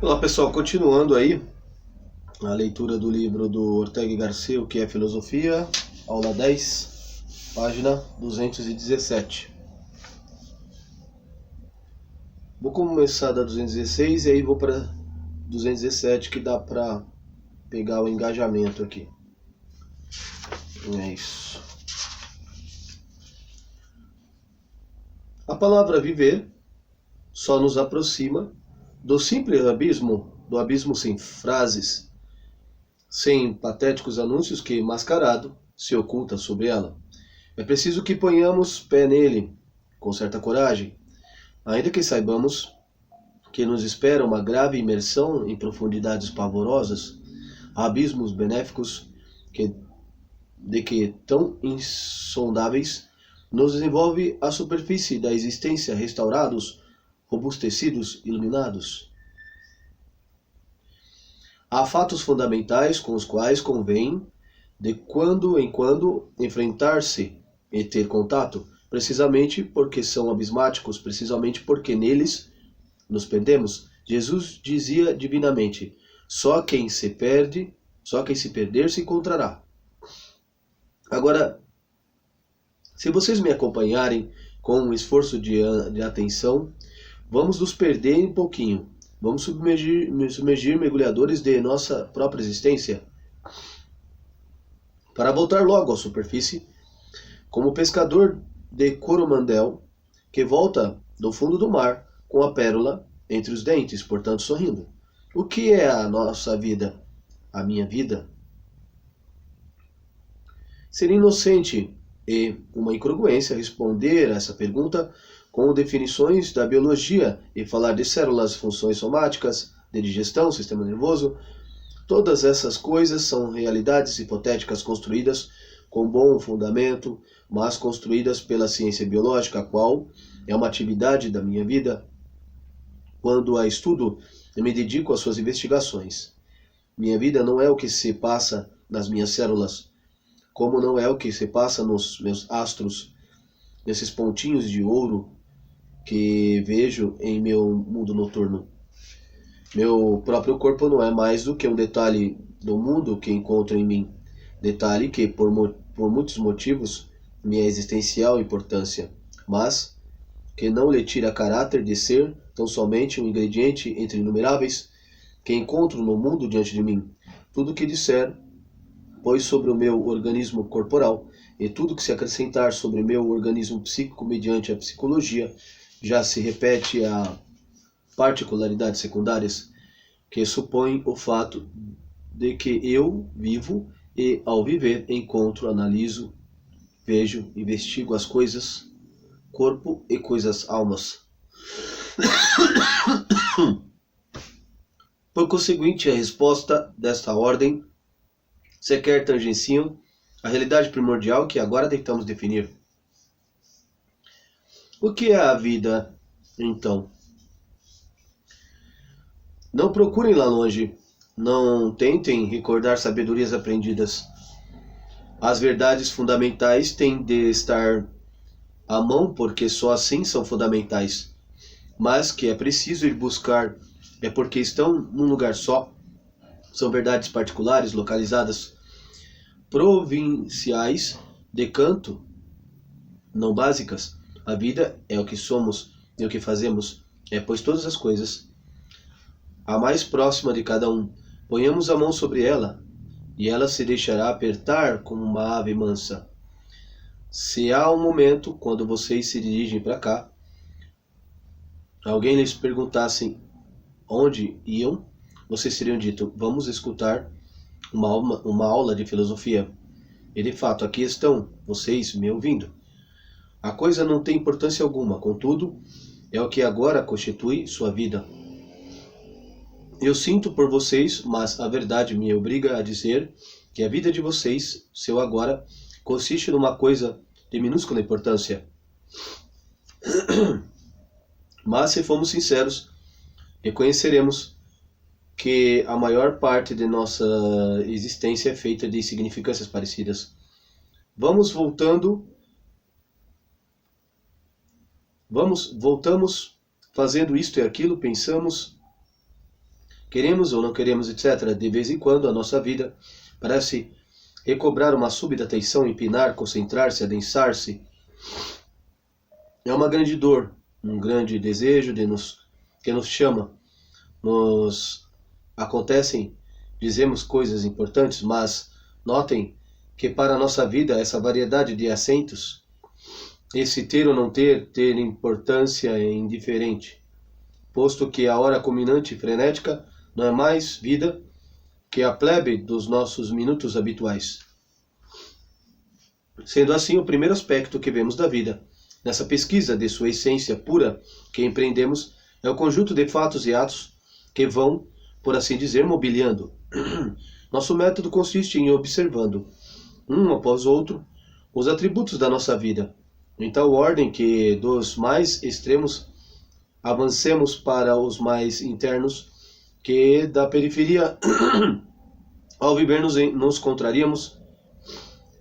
Olá pessoal, continuando aí a leitura do livro do Ortega y Gasset, O que é Filosofia, aula 10, página 217. Vou começar da 216 e aí vou para 217, que dá para pegar o engajamento aqui. É isso. A palavra viver só nos aproxima do simples abismo, do abismo sem frases, sem patéticos anúncios que, mascarado, se oculta sobre ela. É preciso que ponhamos pé nele, com certa coragem, ainda que saibamos que nos espera uma grave imersão em profundidades pavorosas, abismos benéficos de que tão insondáveis nos desenvolve a superfície da existência, restaurados, robustecidos, iluminados. Há fatos fundamentais com os quais convém, de quando em quando, enfrentar-se e ter contato, precisamente porque são abismáticos, precisamente porque neles nos perdemos. Jesus dizia divinamente: só quem se perder se encontrará. Agora, se vocês me acompanharem com um esforço de atenção, vamos nos perder um pouquinho. Vamos submergir mergulhadores de nossa própria existência, para voltar logo à superfície, como o pescador de Coromandel, que volta do fundo do mar com a pérola entre os dentes, portanto sorrindo. O que é a nossa vida? A minha vida? Seria inocente e uma incongruência responder a essa pergunta com definições da biologia e falar de células, funções somáticas, de digestão, sistema nervoso. Todas essas coisas são realidades hipotéticas construídas com bom fundamento, mas construídas pela ciência biológica, a qual é uma atividade da minha vida. Quando a estudo, eu me dedico às suas investigações. Minha vida não é o que se passa nas minhas células, como não é o que se passa nos meus astros, nesses pontinhos de ouro que vejo em meu mundo noturno. Meu próprio corpo não é mais do que um detalhe do mundo que encontro em mim. Detalhe que, por muitos motivos, me é existencial importância, mas que não lhe tira caráter de ser tão somente um ingrediente entre inumeráveis que encontro no mundo diante de mim. Tudo que disser, pois, sobre o meu organismo corporal, e tudo que se acrescentar sobre meu organismo psíquico mediante a psicologia, já se repete a particularidades secundárias que supõem o fato de que eu vivo e, ao viver, encontro, analiso, vejo, investigo as coisas, corpo e coisas almas. Por conseguinte, a resposta desta ordem sequer tangenciam a realidade primordial que agora tentamos definir. O que é a vida, então? Não procurem lá longe, não tentem recordar sabedorias aprendidas. As verdades fundamentais têm de estar à mão, porque só assim são fundamentais. Mas que é preciso ir buscar é porque estão num lugar só. São verdades particulares, localizadas, provinciais, de canto, não básicas. A vida é o que somos e o que fazemos, pois todas as coisas, a mais próxima de cada um. Ponhamos a mão sobre ela, e ela se deixará apertar como uma ave mansa. Se há um momento, quando vocês se dirigem para cá, alguém lhes perguntasse onde iam, vocês teriam dito: vamos escutar uma aula de filosofia. E de fato, aqui estão vocês me ouvindo. A coisa não tem importância alguma, contudo, é o que agora constitui sua vida. Eu sinto por vocês, mas a verdade me obriga a dizer que a vida de vocês, seu agora, consiste numa coisa de minúscula importância. Mas, se formos sinceros, reconheceremos que a maior parte de nossa existência é feita de insignificâncias parecidas. Voltamos fazendo isto e aquilo, pensamos Queremos ou não queremos, etc. De vez em quando, a nossa vida parece recobrar uma súbita tensão, empinar, concentrar-se, adensar-se. É uma grande dor, um grande desejo que nos chama. Nos acontecem, dizemos coisas importantes, mas notem que para a nossa vida essa variedade de assentos, esse ter ou não ter, ter importância é indiferente, posto que a hora culminante e frenética não é mais vida que a plebe dos nossos minutos habituais. Sendo assim, o primeiro aspecto que vemos da vida, nessa pesquisa de sua essência pura que empreendemos, é o conjunto de fatos e atos que vão, por assim dizer, mobiliando. Nosso método consiste em observando, um após outro, os atributos da nossa vida, em tal ordem que dos mais extremos avancemos para os mais internos, que da periferia, ao viver, nos contraríamos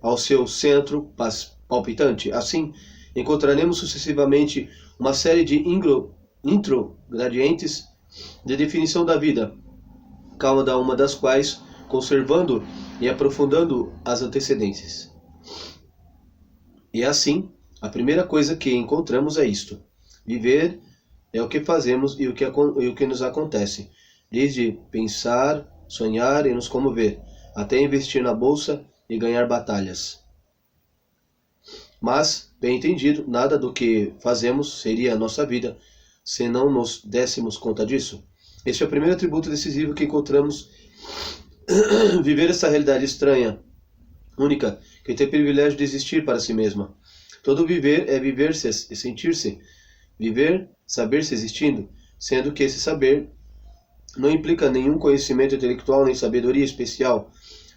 ao seu centro palpitante. Assim, encontraremos sucessivamente uma série de introgradientes de definição da vida, cada uma das quais conservando e aprofundando as antecedências. E assim, a primeira coisa que encontramos é isto: viver é o que fazemos e o que nos acontece, desde pensar, sonhar e nos comover, até investir na bolsa e ganhar batalhas. Mas, bem entendido, nada do que fazemos seria a nossa vida se não nos dessemos conta disso. Este é o primeiro atributo decisivo que encontramos. Viver essa realidade estranha, única, que tem o privilégio de existir para si mesma. Todo viver é viver-se e sentir-se. Viver, saber-se existindo, sendo que esse saber não implica nenhum conhecimento intelectual nem sabedoria especial,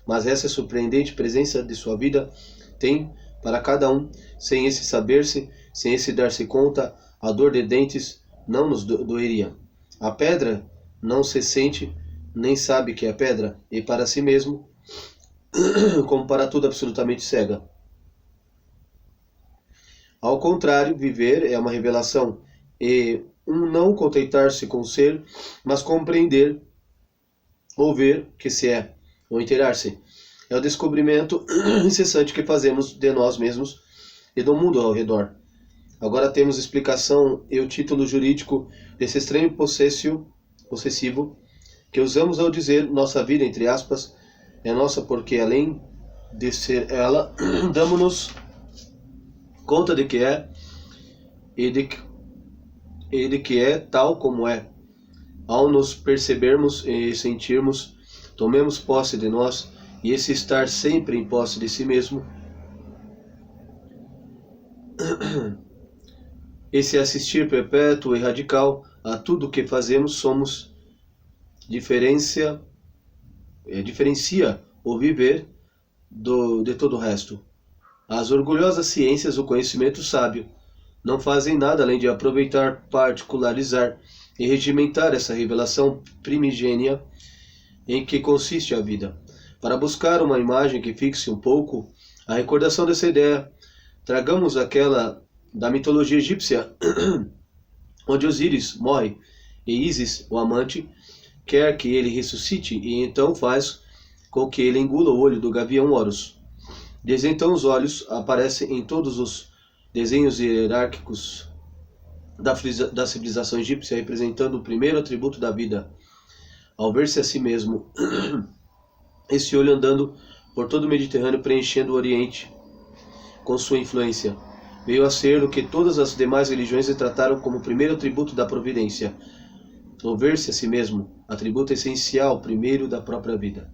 mas essa surpreendente presença de sua vida tem para cada um. Sem esse saber-se, sem esse dar-se conta, a dor de dentes não nos doeria. A pedra não se sente, nem sabe que é pedra, e para si mesmo, como para tudo, absolutamente cega. Ao contrário, viver é uma revelação, e um não contentar-se com ser, mas compreender ou ver que se é, ou inteirar-se. É o descobrimento incessante que fazemos de nós mesmos e do mundo ao redor. Agora temos explicação e o título jurídico desse estranho possessivo que usamos ao dizer nossa vida, entre aspas, é nossa porque, além de ser ela, damos-nos conta de que é e de que é tal como é. Ao nos percebermos e sentirmos, tomemos posse de nós, e esse estar sempre em posse de si mesmo, esse assistir perpétuo e radical a tudo o que fazemos, somos diferencia o viver de todo o resto. As orgulhosas ciências, o conhecimento sábio, não fazem nada além de aproveitar, particularizar e regimentar essa revelação primigênia em que consiste a vida. Para buscar uma imagem que fixe um pouco a recordação dessa ideia, tragamos aquela da mitologia egípcia, onde Osíris morre e Ísis, o amante, quer que ele ressuscite e então faz com que ele engula o olho do gavião Horus. Desde então os olhos aparecem em todos os desenhos hierárquicos da civilização egípcia, representando o primeiro atributo da vida. Ao ver-se a si mesmo, esse olho andando por todo o Mediterrâneo, preenchendo o Oriente com sua influência, veio a ser o que todas as demais religiões retrataram como o primeiro atributo da providência. O ver-se a si mesmo, atributo essencial primeiro da própria vida.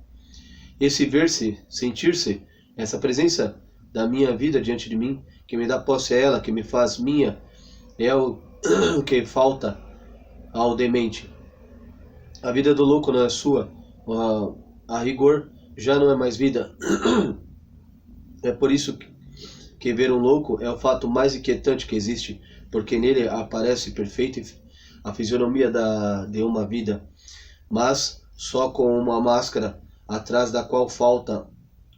Esse ver-se, sentir-se, essa presença da minha vida diante de mim, que me dá posse a ela, que me faz minha, é o que falta ao demente. A vida do louco não é sua, a rigor já não é mais vida. É por isso que ver um louco é o fato mais inquietante que existe, porque nele aparece perfeita a fisionomia de uma vida, mas só com uma máscara atrás da qual falta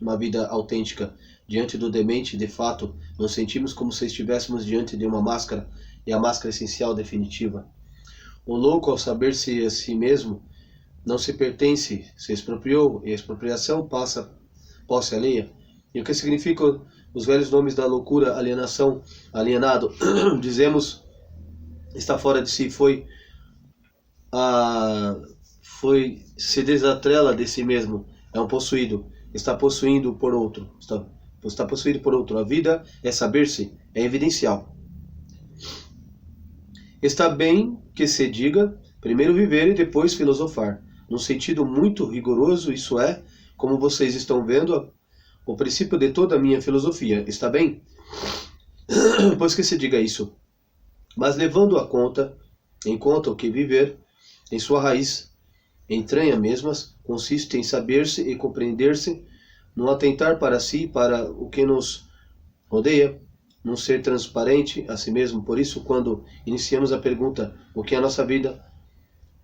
uma vida autêntica. Diante do demente, de fato, nos sentimos como se estivéssemos diante de uma máscara, e a máscara essencial definitiva. O louco, ao saber-se a si mesmo, não se pertence, se expropriou, e a expropriação passa posse alheia. E o que significam os velhos nomes da loucura, alienação, alienado? Dizemos, está fora de si, se desatrela de si mesmo, é um possuído, está possuindo por outro, está possuído por outro. A vida é saber-se, é evidencial. Está bem que se diga, primeiro viver e depois filosofar. Num sentido muito rigoroso, isso é, como vocês estão vendo, o princípio de toda a minha filosofia. Está bem? Pois que se diga isso. Mas levando em conta o que viver, em sua raiz, entranha mesmas, consiste em saber-se e compreender-se, no atentar para si, para o que nos rodeia, num ser transparente a si mesmo. Por isso, quando iniciamos a pergunta, o que é a nossa vida,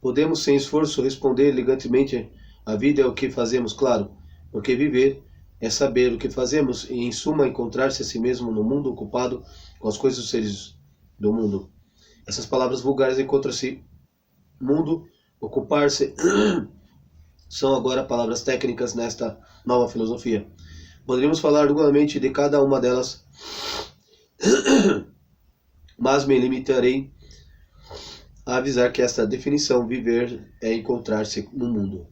podemos sem esforço responder elegantemente, a vida é o que fazemos, claro, porque viver é saber o que fazemos e, em suma, encontrar-se a si mesmo no mundo ocupado com as coisas dos seres do mundo. Essas palavras vulgares, encontra-se, mundo, ocupar-se, são agora palavras técnicas nesta nova filosofia. Poderíamos falar longamente de cada uma delas, mas me limitarei a avisar que esta definição, viver, é encontrar-se no mundo.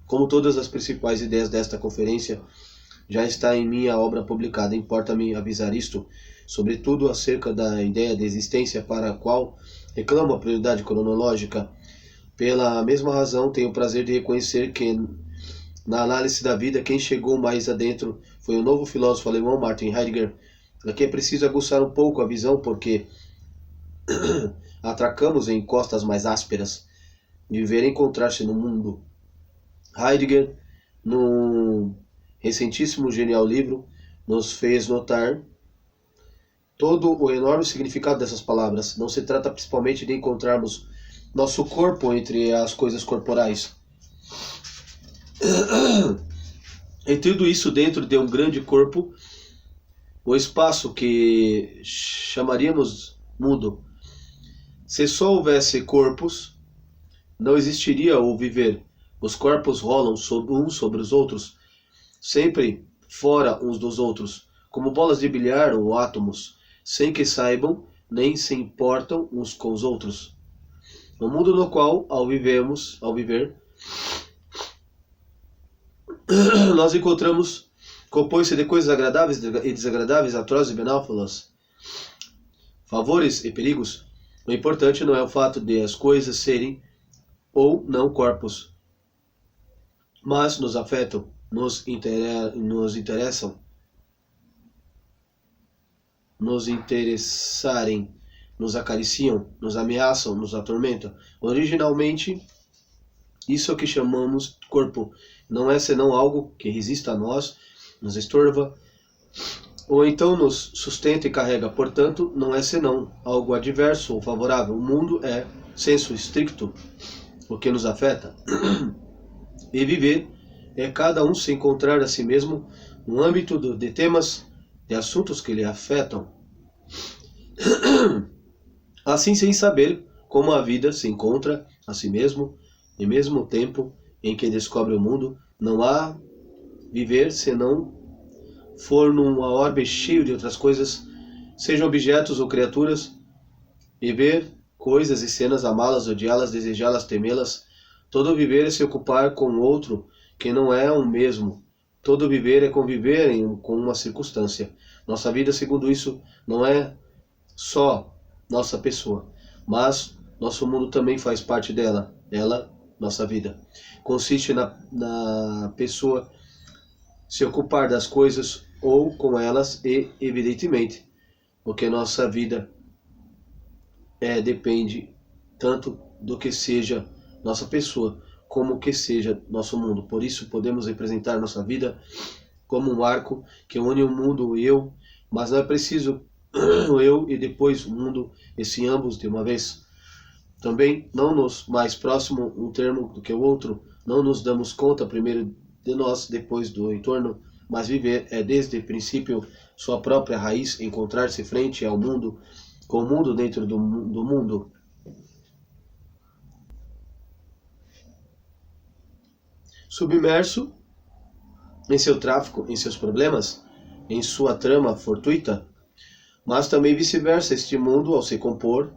Como todas as principais ideias desta conferência, já está em minha obra publicada. Importa-me avisar isto, sobretudo acerca da ideia de existência para a qual reclamo a prioridade cronológica. Pela mesma razão, tenho o prazer de reconhecer que, na análise da vida, quem chegou mais adentro foi o novo filósofo alemão Martin Heidegger. Aqui é preciso aguçar um pouco a visão, porque atracamos em costas mais ásperas. Viver e encontrar-se no mundo. Heidegger, num recentíssimo genial livro, nos fez notar todo o enorme significado dessas palavras. Não se trata principalmente de encontrarmos nosso corpo entre as coisas corporais. E tudo isso dentro de um grande corpo, o espaço que chamaríamos mundo. Se só houvesse corpos, não existiria o viver. Os corpos rolam uns sobre os outros, sempre fora uns dos outros, como bolas de bilhar ou átomos, sem que saibam nem se importam uns com os outros. No mundo no qual, ao viver, nós encontramos, compõe-se de coisas agradáveis e desagradáveis, atrozes e benévolas, favores e perigos. O importante não é o fato de as coisas serem ou não corpos, mas nos afetam, nos interessam, nos interessarem, nos acariciam, nos ameaçam, nos atormentam. Originalmente, isso é o que chamamos corpo. Não é senão algo que resista a nós, nos estorva, ou então nos sustenta e carrega. Portanto, não é senão algo adverso ou favorável. O mundo é, senso estricto, o que nos afeta. E viver é cada um se encontrar a si mesmo no âmbito de temas, de assuntos que lhe afetam. Assim, sem saber como a vida se encontra a si mesmo, e mesmo tempo em que descobre o mundo, não há viver senão for numa orbe cheio de outras coisas, sejam objetos ou criaturas, e ver coisas e cenas, amá-las, odiá-las, desejá-las, temê-las. Todo viver é se ocupar com outro que não é um mesmo. Todo viver é conviver com uma circunstância. Nossa vida, segundo isso, não é só nossa pessoa, mas nosso mundo também faz parte dela. Ela, nossa vida, consiste na pessoa se ocupar das coisas ou com elas e, evidentemente, porque nossa vida depende tanto do que seja nossa pessoa como que seja nosso mundo. Por isso podemos representar nossa vida como um arco que une o mundo e eu, mas não é preciso o eu e depois o mundo, e sim ambos de uma vez. Também não nos mais próximo um termo do que o outro, não nos damos conta primeiro de nós, depois do entorno, mas viver é desde o princípio sua própria raiz, encontrar-se frente ao mundo, com o mundo dentro do mundo. submerso em seu tráfico, em seus problemas, em sua trama fortuita, mas também vice-versa, este mundo, ao se compor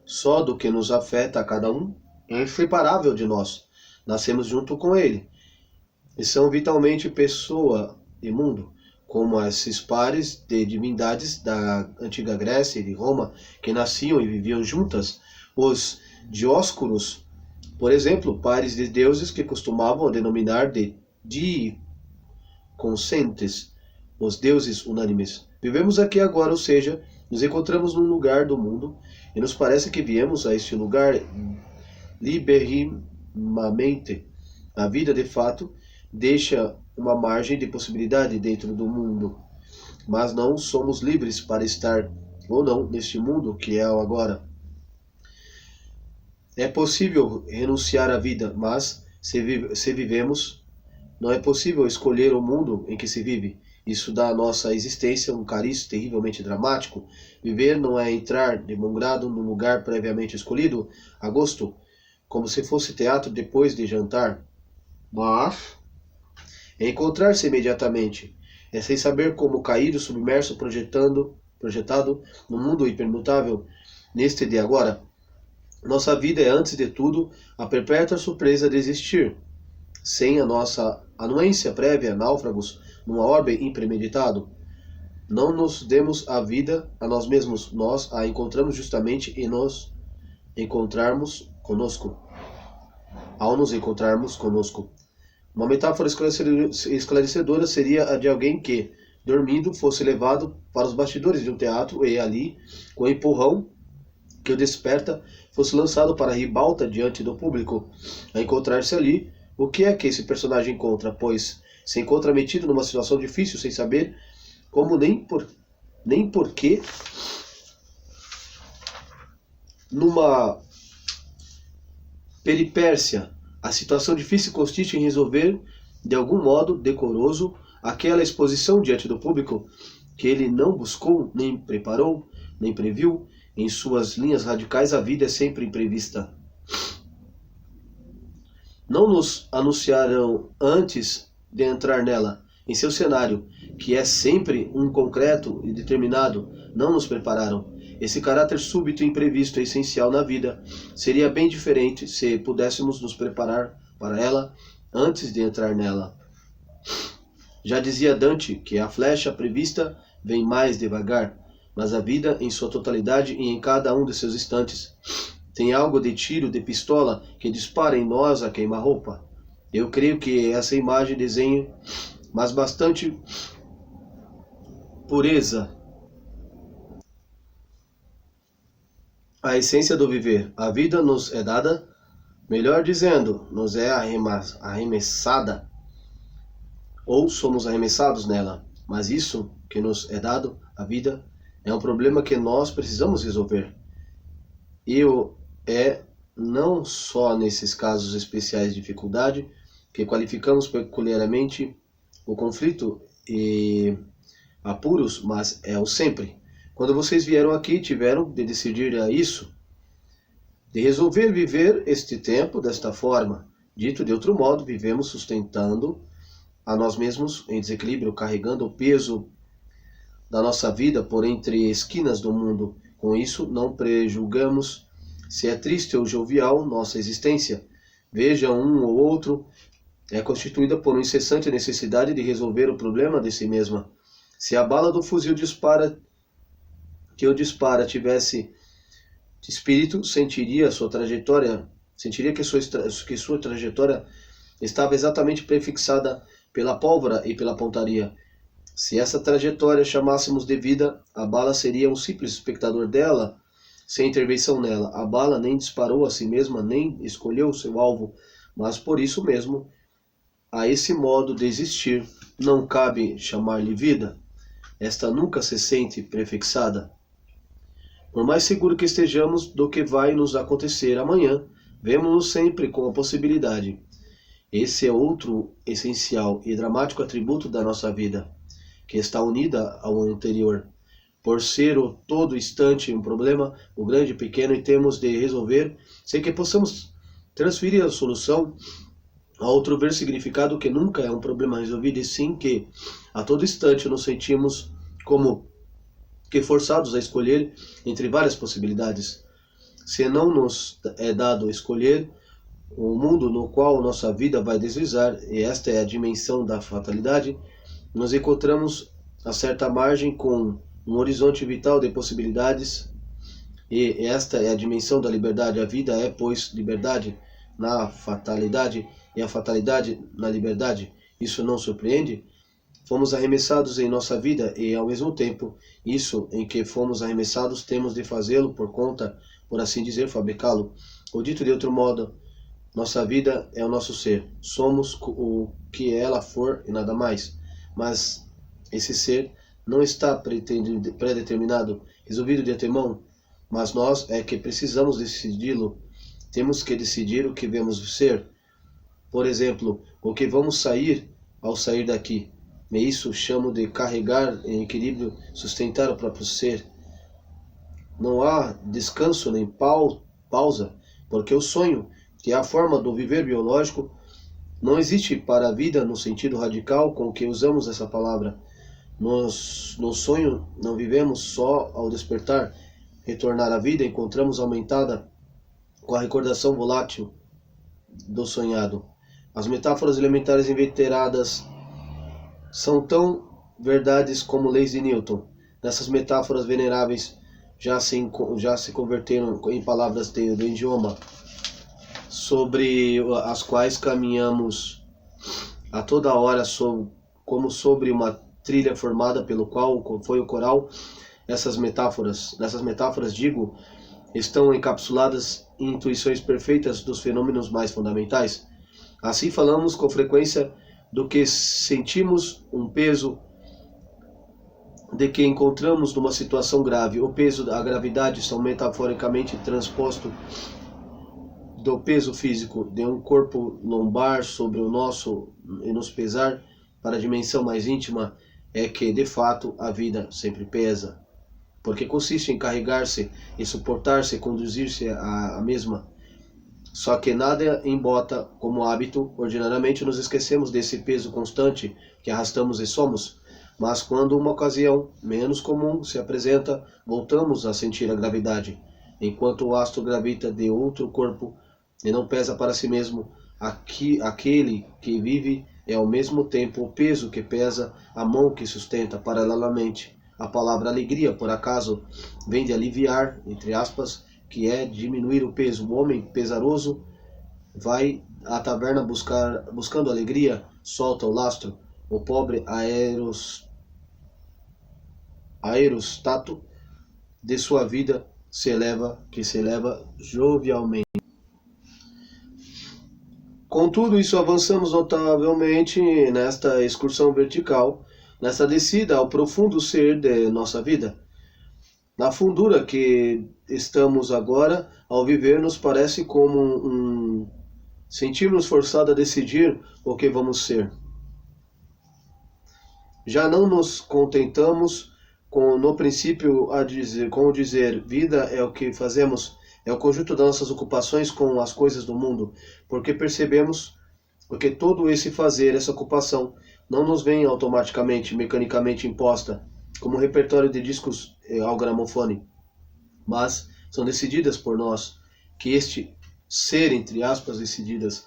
só do que nos afeta a cada um, é inseparável de nós. Nascemos junto com ele, e são vitalmente pessoa e mundo, como esses pares de divindades da antiga Grécia e de Roma, que nasciam e viviam juntas, os Dioscuros, por exemplo, pares de deuses que costumavam denominar de conscientes, os deuses unânimes. Vivemos aqui agora, ou seja, nos encontramos num lugar do mundo e nos parece que viemos a este lugar liberrimamente. A vida, de fato, deixa uma margem de possibilidade dentro do mundo, mas não somos livres para estar ou não neste mundo que é o agora. É possível renunciar à vida, mas se vivemos, não é possível escolher o mundo em que se vive. Isso dá à nossa existência um cariz terrivelmente dramático. Viver não é entrar de bom grado num lugar previamente escolhido, a gosto, como se fosse teatro depois de jantar, mas é encontrar-se imediatamente. É sem saber como cair, submerso, projetado no mundo hipermutável, neste de agora. Nossa vida é, antes de tudo, a perpétua surpresa de existir, sem a nossa anuência prévia, náufragos, numa orbe impremeditado. Não nos demos a vida a nós mesmos, nós a encontramos justamente e nos encontrarmos conosco. Ao nos encontrarmos conosco. Uma metáfora esclarecedora seria a de alguém que, dormindo, fosse levado para os bastidores de um teatro e ali, com o empurrão que o desperta, fosse lançado para a ribalta diante do público. A encontrar-se ali, o que é que esse personagem encontra? Pois se encontra metido numa situação difícil, sem saber como nem por que, numa peripécia. A situação difícil consiste em resolver, de algum modo decoroso, aquela exposição diante do público que ele não buscou, nem preparou, nem previu. Em suas linhas radicais, a vida é sempre imprevista. Não nos anunciaram antes de entrar nela, em seu cenário, que é sempre um concreto e determinado, não nos prepararam. Esse caráter súbito e imprevisto é essencial na vida. Seria bem diferente se pudéssemos nos preparar para ela antes de entrar nela. Já dizia Dante que a flecha prevista vem mais devagar, mas a vida em sua totalidade e em cada um de seus instantes tem algo de tiro de pistola que dispara em nós a queima-roupa. Eu creio que essa imagem desenha, mas bastante pureza, a essência do viver. A vida nos é dada, melhor dizendo, nos é arremessada, ou somos arremessados nela. Mas isso que nos é dado, a vida, é um problema que nós precisamos resolver. E é não só nesses casos especiais de dificuldade que qualificamos peculiarmente o conflito e apuros, mas é o sempre. Quando vocês vieram aqui, tiveram de decidir isso, de resolver viver este tempo desta forma. Dito de outro modo, vivemos sustentando a nós mesmos em desequilíbrio, carregando o peso da nossa vida por entre esquinas do mundo. Com isso, não prejulgamos se é triste ou jovial nossa existência. Veja, um ou outro é constituída por uma incessante necessidade de resolver o problema de si mesma. Se a bala do fuzil que o dispara tivesse espírito, sentiria que sua trajetória estava exatamente prefixada pela pólvora e pela pontaria. Se essa trajetória chamássemos de vida, a bala seria um simples espectador dela, sem intervenção nela. A bala nem disparou a si mesma, nem escolheu seu alvo, mas por isso mesmo, a esse modo de existir, não cabe chamar-lhe vida. Esta nunca se sente prefixada. Por mais seguro que estejamos do que vai nos acontecer amanhã, vemo-nos sempre com a possibilidade. Esse é outro essencial e dramático atributo da nossa vida, que está unida ao anterior. Por ser o todo instante um problema, o grande e pequeno, e temos de resolver, sem que possamos transferir a solução A outro ver significado que nunca é um problema resolvido, e sim que a todo instante nos sentimos como que forçados a escolher entre várias possibilidades. Se não nos é dado escolher o mundo no qual nossa vida vai deslizar, e esta é a dimensão da fatalidade, nos encontramos a certa margem com um horizonte vital de possibilidades, e esta é a dimensão da liberdade. A vida é, pois, liberdade na fatalidade, e a fatalidade na liberdade. Isso não surpreende? Fomos arremessados em nossa vida, e ao mesmo tempo, isso em que fomos arremessados, temos de fazê-lo por conta, por assim dizer, fabricá-lo. Ou dito de outro modo, nossa vida é o nosso ser. Somos o que ela for e nada mais. Mas esse ser não está predeterminado, resolvido de antemão, mas nós é que precisamos decidi-lo. Temos que decidir o que vamos ser. Por exemplo, o que vamos sair ao sair daqui. E isso chamo de carregar em equilíbrio, sustentar o próprio ser. Não há descanso nem pausa, porque o sonho, que é a forma do viver biológico, não existe para a vida no sentido radical com que usamos essa palavra. No sonho não vivemos só ao despertar, retornar à vida, encontramos aumentada com a recordação volátil do sonhado. As metáforas elementares inveteradas são tão verdades como leis de Newton. Nessas metáforas veneráveis já se converteram em palavras do idioma, sobre as quais caminhamos a toda hora como sobre uma trilha formada pelo qual foi o coral. Nessas metáforas, digo, estão encapsuladas em intuições perfeitas dos fenômenos mais fundamentais. Assim falamos com frequência do que sentimos um peso, de que encontramos numa situação grave. O peso, a gravidade são metaforicamente transposto do peso físico de um corpo lombar sobre o nosso e nos pesar para a dimensão mais íntima, é que de fato a vida sempre pesa, porque consiste em carregar-se e suportar-se e conduzir-se a mesma. Só que nada embota como hábito. Ordinariamente nos esquecemos desse peso constante que arrastamos e somos, mas quando uma ocasião menos comum se apresenta, voltamos a sentir a gravidade. Enquanto o astro gravita de outro corpo e não pesa para si mesmo, aquele que vive é ao mesmo tempo o peso que pesa a mão que sustenta. Paralelamente, a palavra alegria, por acaso, vem de aliviar, entre aspas, que é diminuir o peso. O homem pesaroso vai à taverna buscando alegria, solta o lastro. O pobre aerostato de sua vida se eleva jovialmente. Com tudo isso, avançamos notavelmente nesta excursão vertical, nesta descida ao profundo ser de nossa vida. Na fundura que estamos agora, ao viver, nos parece como sentirmos forçados a decidir o que vamos ser. Já não nos contentamos no princípio com o dizer vida é o que fazemos, é o conjunto das nossas ocupações com as coisas do mundo, porque percebemos porque todo esse fazer, essa ocupação, não nos vem automaticamente, mecanicamente imposta, como um repertório de discos ao gramofone, mas são decididas por nós, que este ser, entre aspas, decididas,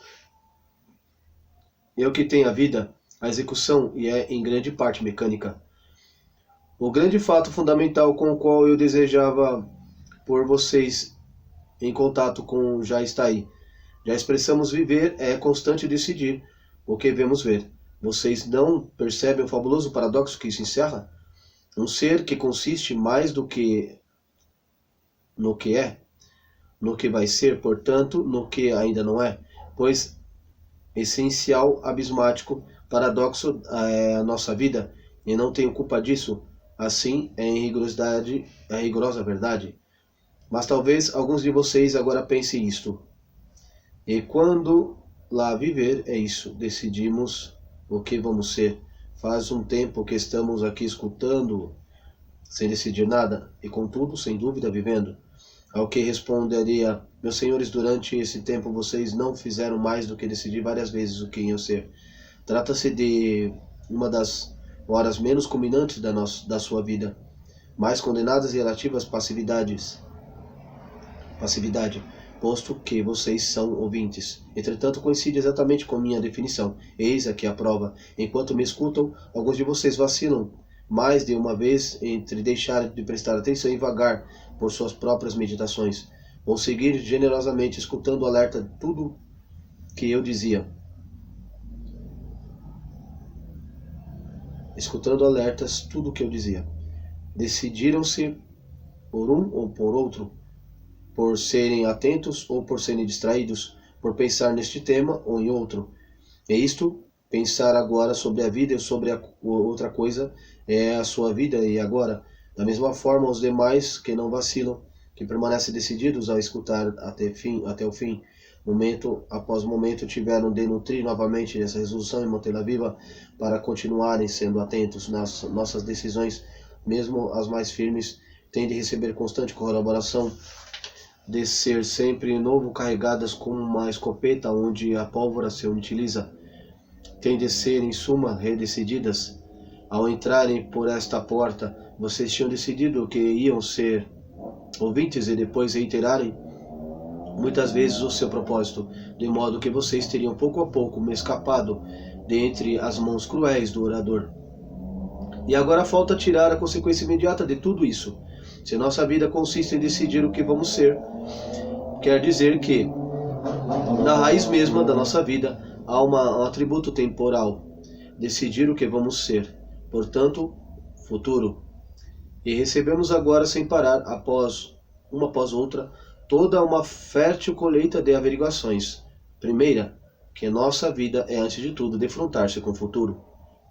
é o que tem a vida, a execução, e é em grande parte mecânica. O grande fato fundamental com o qual eu desejava pôr vocês em contato com já está aí. Já expressamos viver é constante decidir o que vemos ver. Vocês não percebem o fabuloso paradoxo que isso encerra? Um ser que consiste mais do que no que é, no que vai ser, portanto, no que ainda não é, pois essencial, abismático, paradoxo é a nossa vida, e não tenho culpa disso. Assim é em rigorosidade, é rigorosa verdade. Mas talvez alguns de vocês agora pensem isto. E quando lá viver é isso, decidimos o que vamos ser. Faz um tempo que estamos aqui escutando, sem decidir nada, e contudo, sem dúvida, vivendo. Ao que responderia: meus senhores, durante esse tempo vocês não fizeram mais do que decidir várias vezes o que iam ser. Trata-se de uma das horas menos culminantes da sua vida, mais condenadas e relativas passividade, posto que vocês são ouvintes. Entretanto, coincide exatamente com minha definição. Eis aqui a prova. Enquanto me escutam, alguns de vocês vacilam mais de uma vez entre deixar de prestar atenção e vagar por suas próprias meditações, ou seguir generosamente escutando alerta tudo que eu dizia. Escutando alertas tudo o que eu dizia. Decidiram-se por um ou por outro, por serem atentos ou por serem distraídos, por pensar neste tema ou em outro. É isto, pensar agora sobre a vida e sobre a outra coisa é a sua vida e agora. Da mesma forma, os demais que não vacilam, que permanecem decididos a escutar até o fim, momento após momento, tiveram de nutrir novamente essa resolução e mantê-la viva para continuarem sendo atentos nas nossas decisões, mesmo as mais firmes, têm de receber constante corroboração, de ser sempre novo carregadas como uma escopeta onde a pólvora se utiliza, têm de ser em suma redecididas. Ao entrarem por esta porta, vocês tinham decidido que iam ser ouvintes e depois reiterarem muitas vezes o seu propósito, de modo que vocês teriam pouco a pouco me escapado de entre as mãos cruéis do orador. E agora falta tirar a consequência imediata de tudo isso. Se nossa vida consiste em decidir o que vamos ser, quer dizer que, na raiz mesma da nossa vida, há um atributo temporal, decidir o que vamos ser, portanto, futuro. E recebemos agora, sem parar, uma após outra, toda uma fértil colheita de averiguações. Primeira, que nossa vida é, antes de tudo, defrontar-se com o futuro.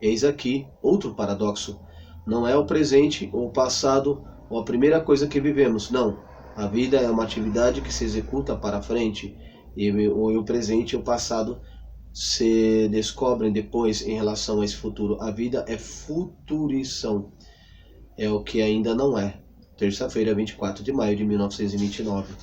Eis aqui outro paradoxo. Não é o presente ou o passado ou a primeira coisa que vivemos, não. A vida é uma atividade que se executa para frente, e o presente e o passado se descobrem depois em relação a esse futuro. A vida é futurição. É o que ainda não é. Terça-feira, 24 de maio de 1929.